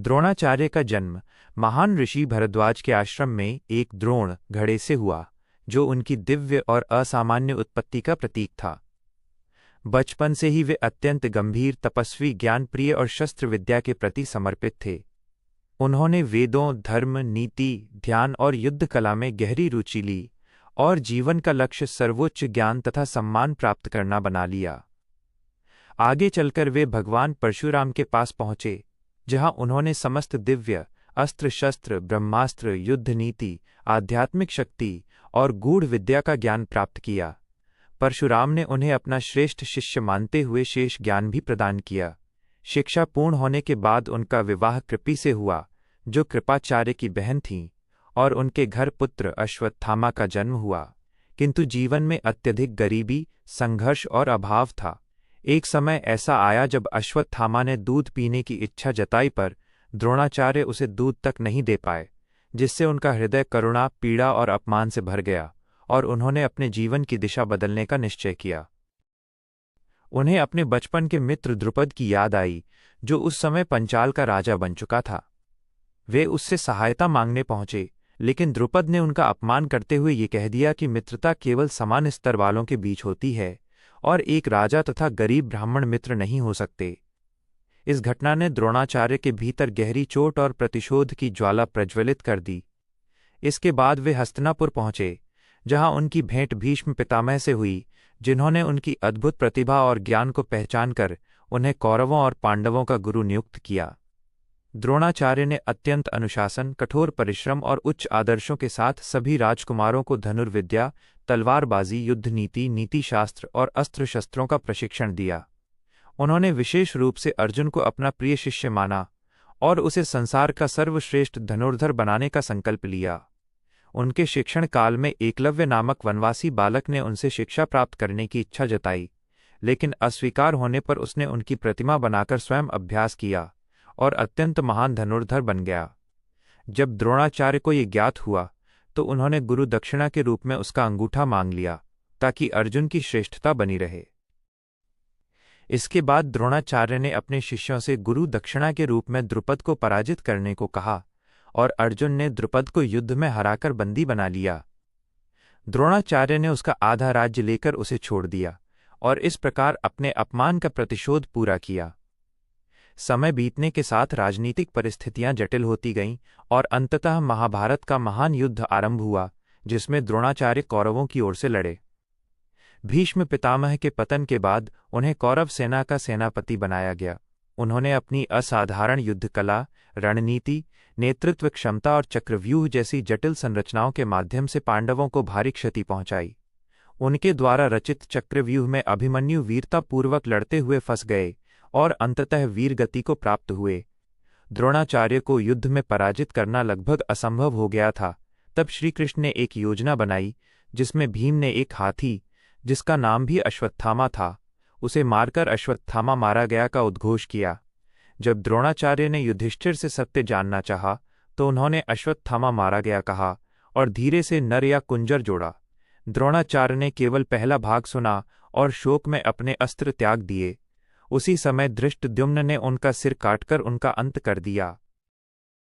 द्रोणाचार्य का जन्म महान ऋषि भरद्वाज के आश्रम में एक द्रोण घड़े से हुआ, जो उनकी दिव्य और असामान्य उत्पत्ति का प्रतीक था। बचपन से ही वे अत्यंत गंभीर, तपस्वी, ज्ञानप्रिय और शस्त्र विद्या के प्रति समर्पित थे। उन्होंने वेदों, धर्म, नीति, ध्यान और युद्ध कला में गहरी रुचि ली और जीवन का लक्ष्य सर्वोच्च ज्ञान तथा सम्मान प्राप्त करना बना लिया। आगे चलकर वे भगवान परशुराम के पास पहुंचे, जहां उन्होंने समस्त दिव्य अस्त्र शस्त्र, ब्रह्मास्त्र, युद्ध नीति, आध्यात्मिक शक्ति और गूढ़ विद्या का ज्ञान प्राप्त किया। परशुराम ने उन्हें अपना श्रेष्ठ शिष्य मानते हुए शेष ज्ञान भी प्रदान किया। शिक्षा पूर्ण होने के बाद उनका विवाह कृपि से हुआ, जो कृपाचार्य की बहन थीं, और उनके घर पुत्र अश्वत्थामा का जन्म हुआ। किंतु जीवन में अत्यधिक गरीबी, संघर्ष और अभाव था। एक समय ऐसा आया जब अश्वत्थामा ने दूध पीने की इच्छा जताई, पर द्रोणाचार्य उसे दूध तक नहीं दे पाए, जिससे उनका हृदय करुणा, पीड़ा और अपमान से भर गया और उन्होंने अपने जीवन की दिशा बदलने का निश्चय किया। उन्हें अपने बचपन के मित्र द्रुपद की याद आई, जो उस समय पंचाल का राजा बन चुका था। वे उससे सहायता मांगने पहुंचे, लेकिन द्रुपद ने उनका अपमान करते हुए ये कह दिया कि मित्रता केवल समान स्तर वालों के बीच होती है और एक राजा तथा गरीब ब्राह्मण मित्र नहीं हो सकते। इस घटना ने द्रोणाचार्य के भीतर गहरी चोट और प्रतिशोध की ज्वाला प्रज्वलित कर दी। इसके बाद वे हस्तिनापुर पहुंचे, जहां उनकी भेंट भीष्म पितामह से हुई, जिन्होंने उनकी अद्भुत प्रतिभा और ज्ञान को पहचानकर उन्हें कौरवों और पांडवों का गुरु नियुक्त किया। द्रोणाचार्य ने अत्यंत अनुशासन, कठोर परिश्रम और उच्च आदर्शों के साथ सभी राजकुमारों को धनुर्विद्या, तलवारबाजी, युद्ध नीति, नीतिशास्त्र और अस्त्र शस्त्रों का प्रशिक्षण दिया। उन्होंने विशेष रूप से अर्जुन को अपना प्रिय शिष्य माना और उसे संसार का सर्वश्रेष्ठ धनुर्धर बनाने का संकल्प लिया। उनके शिक्षण काल में एकलव्य नामक वनवासी बालक ने उनसे शिक्षा प्राप्त करने की इच्छा जताई, लेकिन अस्वीकार होने पर उसने उनकी प्रतिमा बनाकर स्वयं अभ्यास किया और अत्यंत महान धनुर्धर बन गया। जब द्रोणाचार्य को ये ज्ञात हुआ, तो उन्होंने गुरु दक्षिणा के रूप में उसका अंगूठा मांग लिया, ताकि अर्जुन की श्रेष्ठता बनी रहे। इसके बाद द्रोणाचार्य ने अपने शिष्यों से गुरु दक्षिणा के रूप में द्रुपद को पराजित करने को कहा, और अर्जुन ने द्रुपद को युद्ध में हराकर बंदी बना लिया। द्रोणाचार्य ने उसका आधा राज्य लेकर उसे छोड़ दिया और इस प्रकार अपने अपमान का प्रतिशोध पूरा किया। समय बीतने के साथ राजनीतिक परिस्थितियां जटिल होती गईं और अंततः महाभारत का महान युद्ध आरंभ हुआ, जिसमें द्रोणाचार्य कौरवों की ओर से लड़े। भीष्म पितामह के पतन के बाद उन्हें कौरव सेना का सेनापति बनाया गया। उन्होंने अपनी असाधारण युद्ध कला, रणनीति, नेतृत्व क्षमता और चक्रव्यूह जैसी जटिल संरचनाओं के माध्यम से पांडवों को भारी क्षति पहुंचाई। उनके द्वारा रचित चक्रव्यूह में अभिमन्यु वीरतापूर्वक लड़ते हुए फंस गए और अंततः वीरगति को प्राप्त हुए। द्रोणाचार्य को युद्ध में पराजित करना लगभग असंभव हो गया था। तब श्रीकृष्ण ने एक योजना बनाई, जिसमें भीम ने एक हाथी, जिसका नाम भी अश्वत्थामा था, उसे मारकर अश्वत्थामा मारा गया का उद्घोष किया। जब द्रोणाचार्य ने युधिष्ठिर से सत्य जानना चाहा, तो उन्होंने अश्वत्थामा मारा गया कहा और धीरे से नर या कुंजर जोड़ा। द्रोणाचार्य ने केवल पहला भाग सुना और शोक में अपने अस्त्र त्याग दिए। उसी समय धृष्टद्युम्न ने उनका सिर काटकर उनका अंत कर दिया।